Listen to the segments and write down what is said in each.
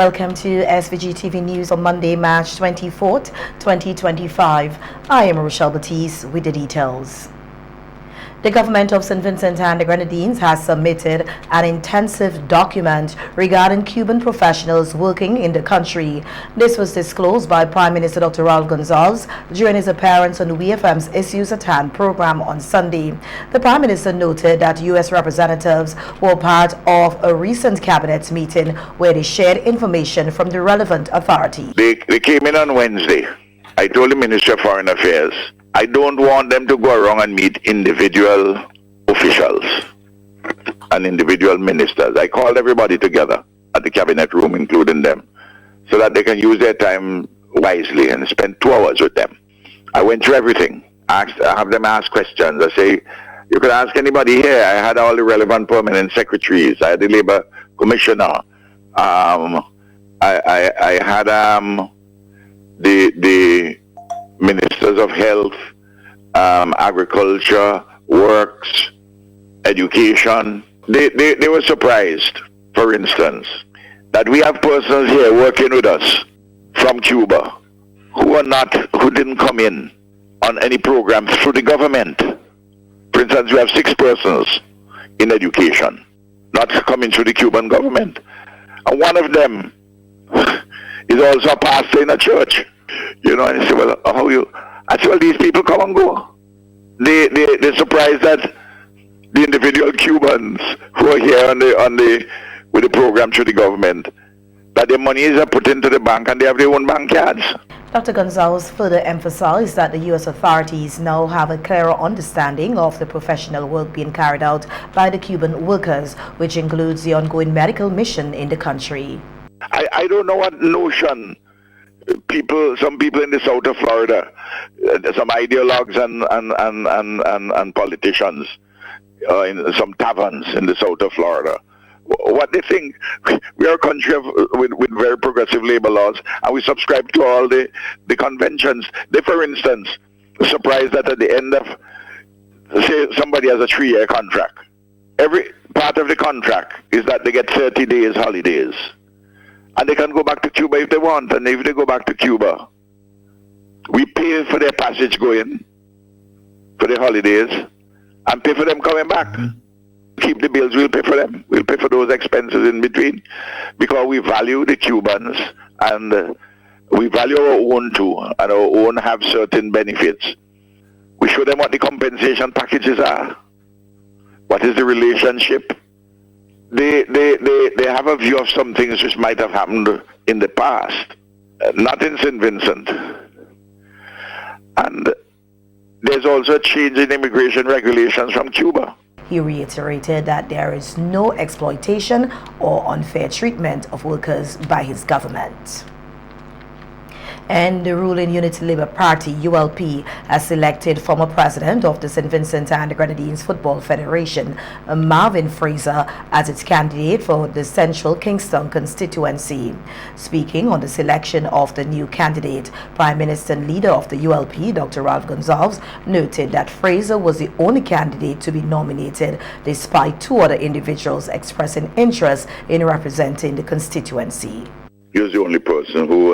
Welcome to SVG-TV News on Monday, March 24th, 2025. I am Rochelle Batiste with the details. The government of St Vincent and the Grenadines has submitted an intensive document regarding Cuban professionals working in the country. This was disclosed by Prime Minister Dr. Ralph Gonsalves during his appearance on WFM's Issues at Hand program on Sunday. The Prime Minister noted that U.S. representatives were part of a recent cabinet meeting where they shared information from the relevant authority. They came in on Wednesday. I told the Minister of Foreign Affairs, I don't want them to go around and meet individual officials and individual ministers. I called everybody together at the cabinet room, including them, so that they can use their time wisely and spend 2 hours with them. I went through everything. I have them ask questions. I say, you can ask anybody here. I had all the relevant permanent secretaries. I had the labor commissioner. I had the ministers of health, agriculture, works, education. They were surprised, for instance, that we have persons here working with us from Cuba who didn't come in on any program through the government. For instance, we have 6 persons in education not coming through the Cuban government. And one of them is also a pastor in a church. You know, and I say, well, how you? I say, well, these people come and go. They're surprised that the individual Cubans who are here with the program through the government, that their money is put into the bank and they have their own bank cards. Dr. Gonsalves further emphasized that the U.S. authorities now have a clearer understanding of the professional work being carried out by the Cuban workers, which includes the ongoing medical mission in the country. I don't know what notion some people in the south of Florida, some ideologues and politicians in some taverns in the south of Florida, what they think. We are a country with very progressive labor laws, and we subscribe to all the conventions. They, for instance, surprised that at the end of, say, somebody has a 3-year contract. Every part of the contract is that they get 30 days holidays. And they can go back to Cuba if they want. And if they go back to Cuba, we pay for their passage going, for their holidays, and pay for them coming back. Keep the bills, we'll pay for them. We'll pay for those expenses in between, because we value the Cubans, and we value our own too, and our own have certain benefits. We show them what the compensation packages are. What is the relationship? They have a view of some things which might have happened in the past, not in St. Vincent. And there's also a change in immigration regulations from Cuba. He reiterated that there is no exploitation or unfair treatment of workers by his government. And the ruling Unity Labour Party, ULP, has selected former president of the St Vincent and the Grenadines Football Federation, Marvin Fraser, as its candidate for the Central Kingston constituency. Speaking on the selection of the new candidate, Prime Minister and leader of the ULP, Dr. Ralph Gonsalves, noted that Fraser was the only candidate to be nominated, despite 2 other individuals expressing interest in representing the constituency. He was the only person who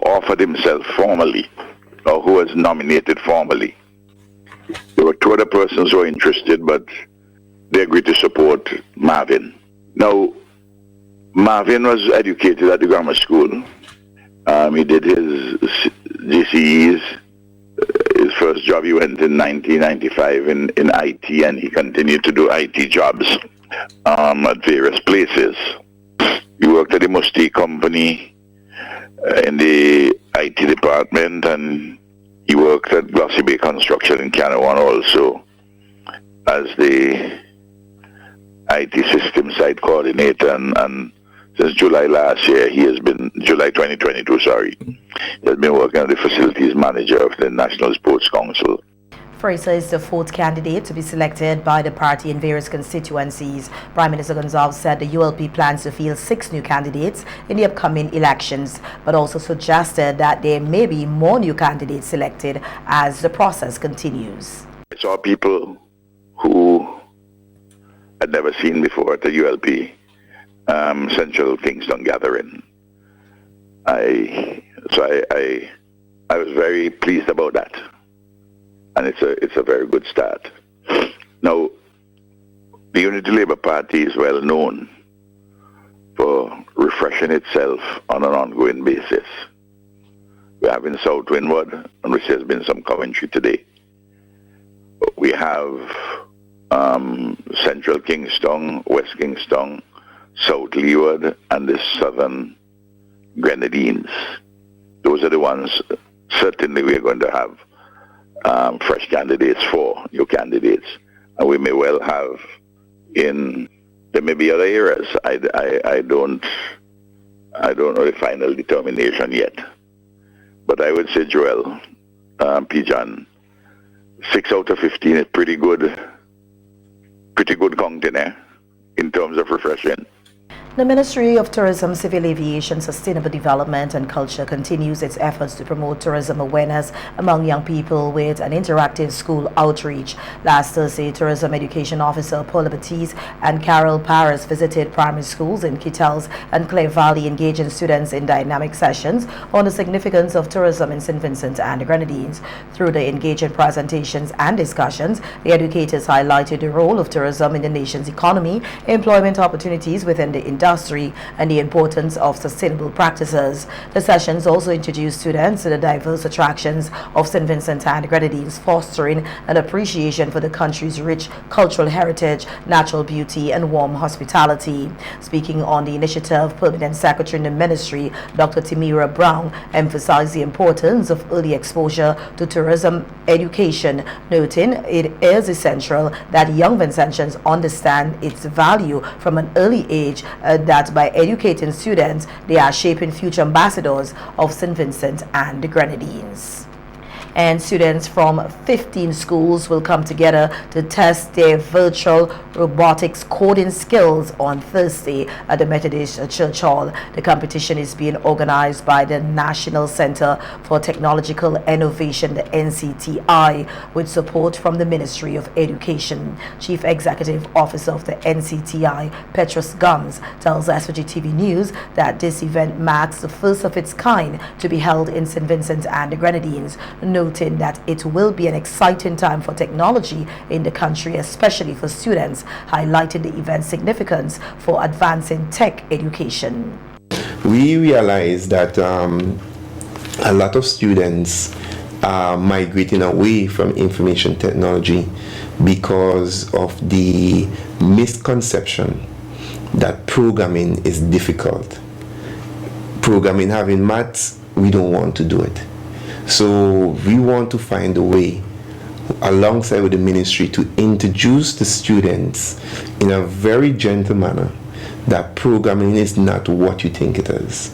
offered himself formally, or who was nominated formally. There were 2 other persons who were interested, but they agreed to support Marvin. Now, Marvin was educated at the grammar school. He did his GCEs. His first job, he went in 1995 in IT, and he continued to do IT jobs at various places. He worked at the Musti company in the IT department, and he worked at Glossy Bay Construction in Canawan also as the IT system site coordinator, and since July last year, July 2022, he has been working as the facilities manager of the National Sports Council. Fraser is the 4th candidate to be selected by the party in various constituencies. Prime Minister Gonsalves said the ULP plans to field 6 new candidates in the upcoming elections, but also suggested that there may be more new candidates selected as the process continues. I saw people who I'd never seen before at the ULP. Central Kingston gathering. I was very pleased about that, and it's a very good start. Now, the Unity Labour Party is well known for refreshing itself on an ongoing basis. We have in South Windward, on which there's been some commentary today. We have Central Kingston, West Kingston, South Leeward, and the Southern Grenadines. Those are the ones certainly we're going to have fresh candidates for, new candidates. And we may well have there may be other areas. I don't know the final determination yet. But I would say, Joel, Pijan, 6 out of 15 is pretty good counting in terms of refreshing. The Ministry of Tourism, Civil Aviation, Sustainable Development and Culture continues its efforts to promote tourism awareness among young people with an interactive school outreach. Last Thursday, Tourism Education Officer Paula Batiste and Carol Paris visited primary schools in Kittels and Clare Valley, engaging students in dynamic sessions on the significance of tourism in St Vincent and the Grenadines. Through the engaging presentations and discussions, the educators highlighted the role of tourism in the nation's economy, employment opportunities within the industry, and the importance of sustainable practices. The sessions also introduced students to the diverse attractions of St Vincent and the Grenadines, fostering an appreciation for the country's rich cultural heritage, natural beauty, and warm hospitality. Speaking on the initiative, Permanent Secretary in the Ministry, Dr. Timira Brown, emphasized the importance of early exposure to tourism education, noting it is essential that young Vincentians understand its value from an early age, that by educating students, they are shaping future ambassadors of St. Vincent and the Grenadines. And students from 15 schools will come together to test their virtual robotics coding skills on Thursday at the Methodist Church Hall. The competition is being organized by the National Center for Technological Innovation, the NCTI, with support from the Ministry of Education. Chief Executive Officer of the NCTI, Petrus Gums, tells SVG-TV News that this event marks the first of its kind to be held in St. Vincent and the Grenadines, noting that it will be an exciting time for technology in the country, especially for students, highlighting the event's significance for advancing tech education. We realize that a lot of students are migrating away from information technology because of the misconception that programming is difficult. Programming, having maths, we don't want to do it. So we want to find a way, alongside with the ministry, to introduce the students in a very gentle manner that programming is not what you think it is,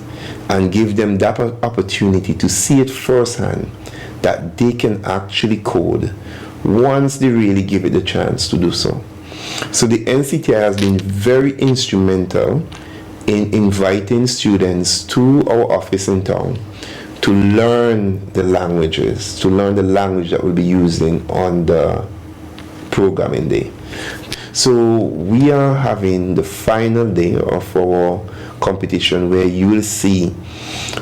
and give them that opportunity to see it firsthand, that they can actually code once they really give it the chance to do so. So the NCTI has been very instrumental in inviting students to our office in town to learn the languages, to learn the language that we'll be using on the programming day. So we are having the final day of our competition, where you will see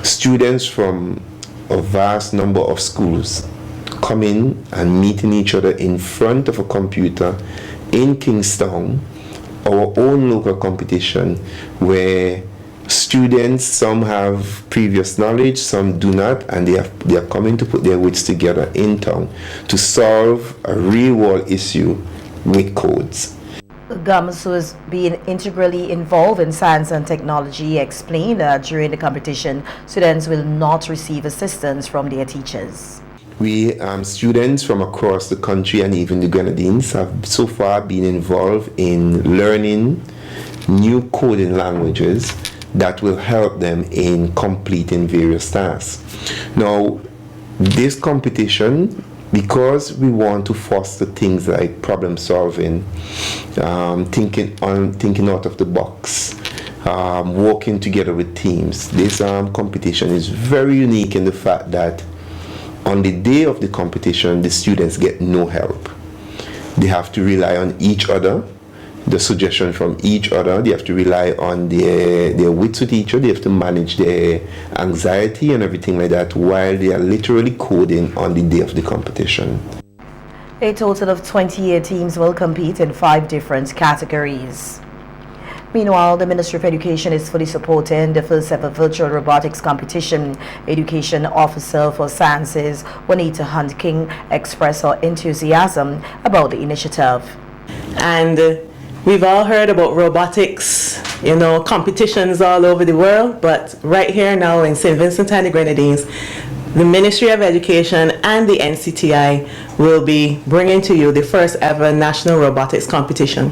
students from a vast number of schools come in and meeting each other in front of a computer in Kingstown, our own local competition, where students, some have previous knowledge, some do not, and they are coming to put their wits together in town to solve a real world issue with codes. Gums, who is being integrally involved in science and technology, explained that during the competition, students will not receive assistance from their teachers. We students from across the country and even the Grenadines have so far been involved in learning new coding languages that will help them in completing various tasks. Now, this competition, because we want to foster things like problem solving, thinking out of the box, working together with teams, this competition is very unique in the fact that on the day of the competition, the students get no help. They have to rely on each other the suggestion from each other. They have to rely on their wits with each other. They have to manage their anxiety and everything like that while they are literally coding on the day of the competition. A total of 28 teams will compete in 5 different categories. Meanwhile, the Ministry of Education is fully supporting the first ever virtual robotics competition. Education Officer for Sciences, Juanita Hunt King, expressed her enthusiasm about the initiative. And we've all heard about robotics, competitions all over the world, but right here now in St Vincent and the Grenadines, the Ministry of Education and the NCTI will be bringing to you the first ever national robotics competition.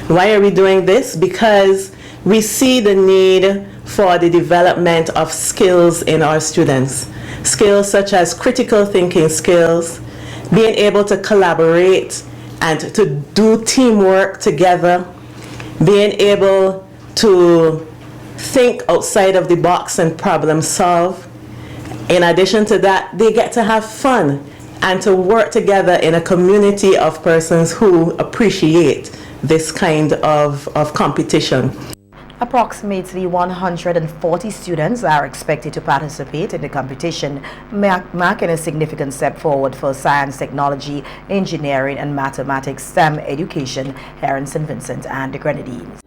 Why are we doing this? Because we see the need for the development of skills in our students. Skills such as critical thinking skills, being able to collaborate and to do teamwork together, being able to think outside of the box and problem solve. In addition to that, they get to have fun and to work together in a community of persons who appreciate this kind of competition. Approximately 140 students are expected to participate in the competition, marking a significant step forward for science, technology, engineering, and mathematics STEM education here in St Vincent and the Grenadines.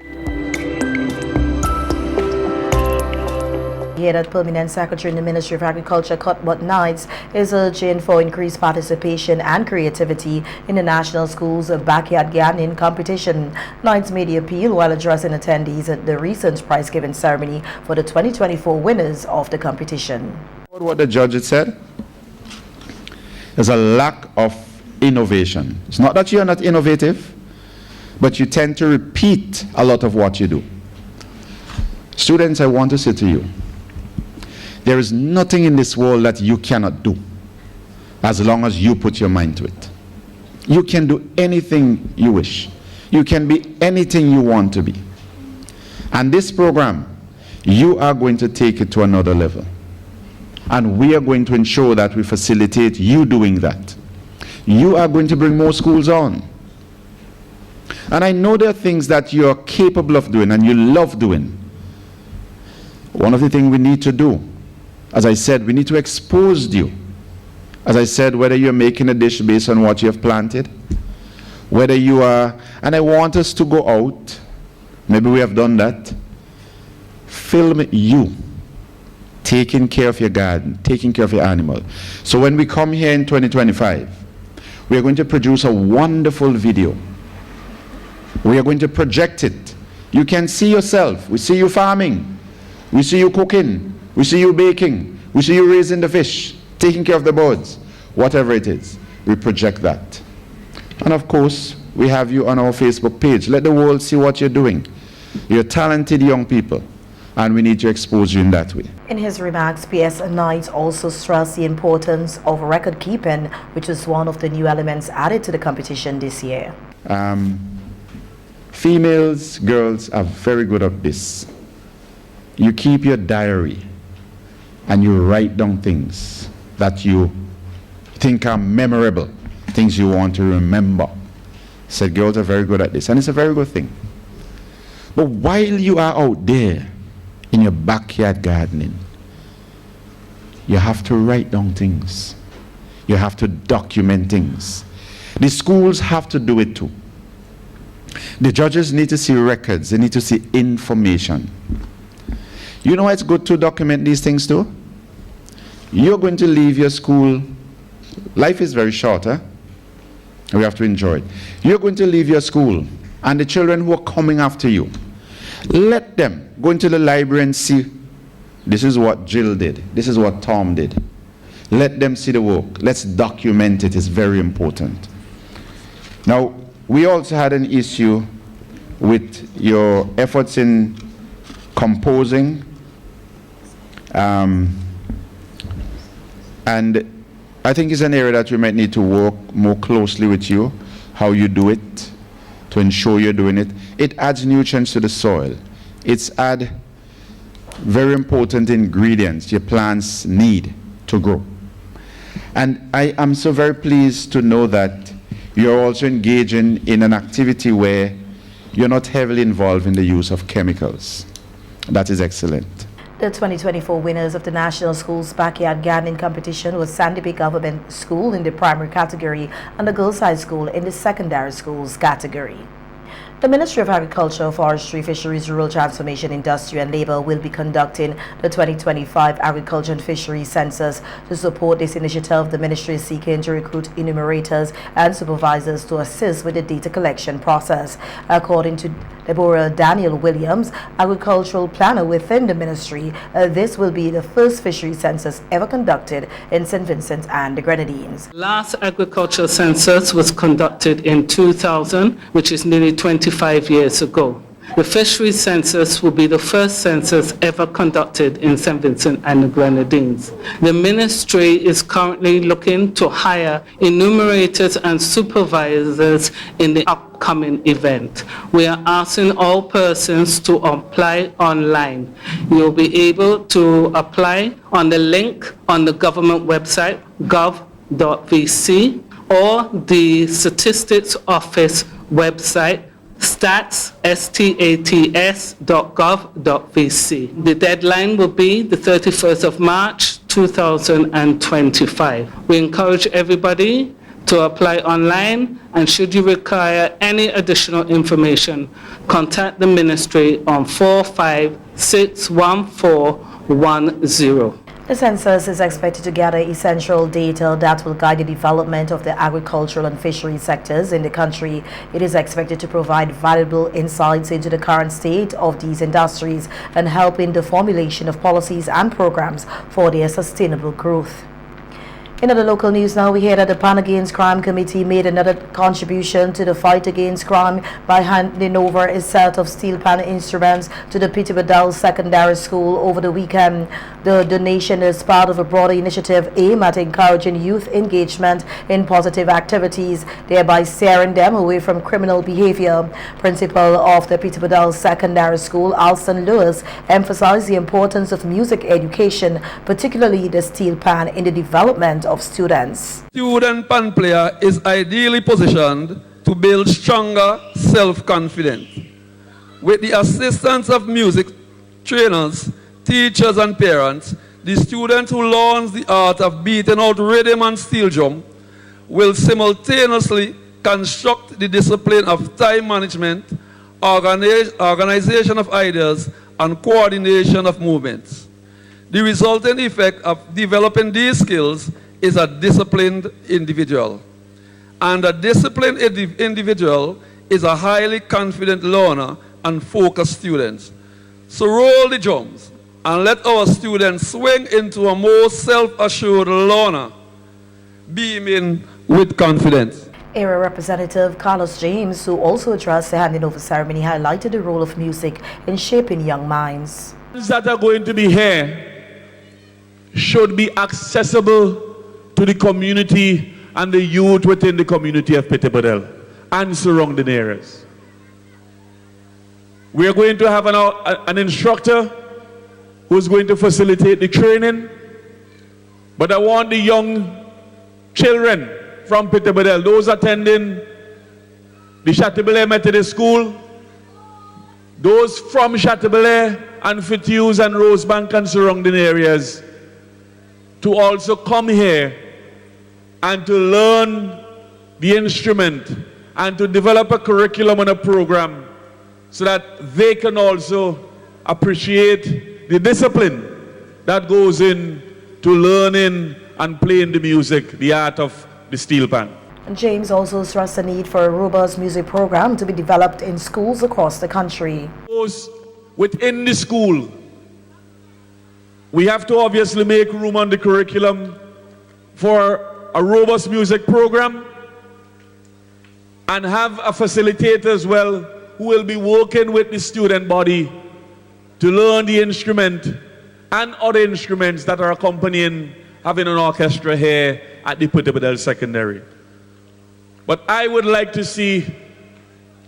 Here at Permanent Secretary in the Ministry of Agriculture, Cuthbert Knights, is urging for increased participation and creativity in the National Schools Backyard Gardening Competition. Knights made the appeal while addressing attendees at the recent prize-giving ceremony for the 2024 winners of the competition. What the judge had said, there's a lack of innovation. It's not that you're not innovative, but you tend to repeat a lot of what you do. Students, I want to say to you, there is nothing in this world that you cannot do as long as you put your mind to it. You can do anything you wish. You can be anything you want to be. And this program, you are going to take it to another level. And we are going to ensure that we facilitate you doing that. You are going to bring more schools on. And I know there are things that you are capable of doing and you love doing. One of the things we need to do, as I said, we need to expose you. As I said, whether you're making a dish based on what you have planted, whether you are, and I want us to go out, maybe we have done that, film you taking care of your garden, taking care of your animal. So when we come here in 2025, we are going to produce a wonderful video. We are going to project it. You can see yourself. We see you farming. We see you cooking. We see you baking. We see you raising the fish, taking care of the birds, whatever it is. We project that. And of course, we have you on our Facebook page. Let the world see what you're doing. You're talented young people, and we need to expose you in that way. In his remarks, PS Knight also stressed the importance of record keeping, which is one of the new elements added to the competition this year. Females, girls are very good at this. You keep your diary and you write down things that you think are memorable, things you want to remember. Said girls are very good at this, and it's a very good thing. But while you are out there in your backyard gardening, you have to write down things. You have to document things. The schools have to do it too. The judges need to see records. They need to see information. You know why it's good to document these things too? You're going to leave your school. Life is very short, huh? We have to enjoy it. You're going to leave your school, and the children who are coming after you, let them go into the library and see, this is what Jill did. This is what Tom did. Let them see the work. Let's document it. It's very important. Now, we also had an issue with your efforts in composing, and I think it's an area that we might need to work more closely with you, how you do it, to ensure you're doing it. It adds nutrients to the soil. It's add very important ingredients your plants need to grow. And I am so very pleased to know that you're also engaging in an activity where you're not heavily involved in the use of chemicals. That is excellent. The 2024 winners of the National Schools Backyard Gardening Competition was Sandy Bay Government School in the primary category and the Girls High School in the secondary schools category. The Ministry of Agriculture, Forestry, Fisheries, Rural Transformation, Industry and Labour will be conducting the 2025 Agriculture and Fisheries Census. To support this initiative, the ministry is seeking to recruit enumerators and supervisors to assist with the data collection process. According to Deborah Daniel Williams, agricultural planner within the ministry, this will be the first fisheries census ever conducted in St Vincent and the Grenadines. Last agricultural census was conducted in 2000, which is nearly 25 years ago. The fisheries census will be the first census ever conducted in St Vincent and the Grenadines. The ministry is currently looking to hire enumerators and supervisors in the upcoming event. We are asking all persons to apply online. You'll be able to apply on the link on the government website gov.vc or the Statistics Office website stats.gov.vc. The deadline will be the 31st of March 2025. We encourage everybody to apply online, and should you require any additional information, contact the ministry on 4561410. The census is expected to gather essential data that will guide the development of the agricultural and fishery sectors in the country. It is expected to provide valuable insights into the current state of these industries and help in the formulation of policies and programs for their sustainable growth. In other local news now, we hear that the Pan Against Crime Committee made another contribution to the fight against crime by handing over a set of steel pan instruments to the Pitibadal Secondary School over the weekend. The donation is part of a broader initiative aimed at encouraging youth engagement in positive activities, thereby steering them away from criminal behavior. Principal of the Pitibadal Secondary School, Alston Lewis, emphasized the importance of music education, particularly the steel pan, in the development of students. Student pan player is ideally positioned to build stronger self-confidence. With the assistance of music trainers, teachers and parents, the students who learn the art of beating out rhythm and steel drum will simultaneously construct the discipline of time management, organization of ideas, and coordination of movements. The resulting effect of developing these skills is a disciplined individual. And a disciplined individual is a highly confident learner and focused student. So roll the drums and let our students swing into a more self-assured learner, beaming with confidence. Area Representative Carlos James, who also addressed the handing over ceremony, highlighted the role of music in shaping young minds. That are going to be here should be accessible to the community and the youth within the community of Pitibadal and surrounding areas. We are going to have an instructor who's going to facilitate the training, but I want the young children from Pitibadal, those attending the Chateaubalais Methodist School, those from Chateaubalais and Fituse and Rosebank and surrounding areas, to also come here and to learn the instrument and to develop a curriculum and a program so that they can also appreciate the discipline that goes in to learning and playing the music, the art of the steel pan. James also stressed the need for a robust music program to be developed in schools across the country. Within the school, we have to obviously make room on the curriculum for a robust music program and have a facilitator as well who will be working with the student body to learn the instrument and other instruments that are accompanying having an orchestra here at the Pitibadal Secondary. But I would like to see,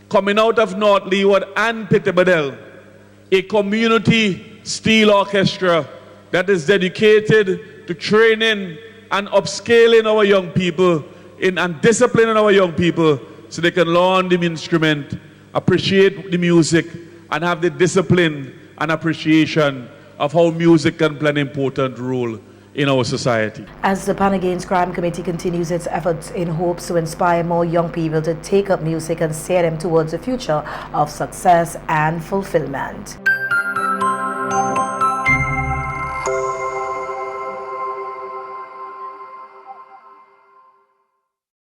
coming out of North Leeward and Pitibadal, a community steel orchestra that is dedicated to training and upscaling our young people and disciplining our young people so they can learn the instrument appreciate the music, and have the discipline and appreciation of how music can play an important role in our society. As the Pan Against Crime Committee continues its efforts in hopes to inspire more young people to take up music and steer them towards a future of success and fulfillment.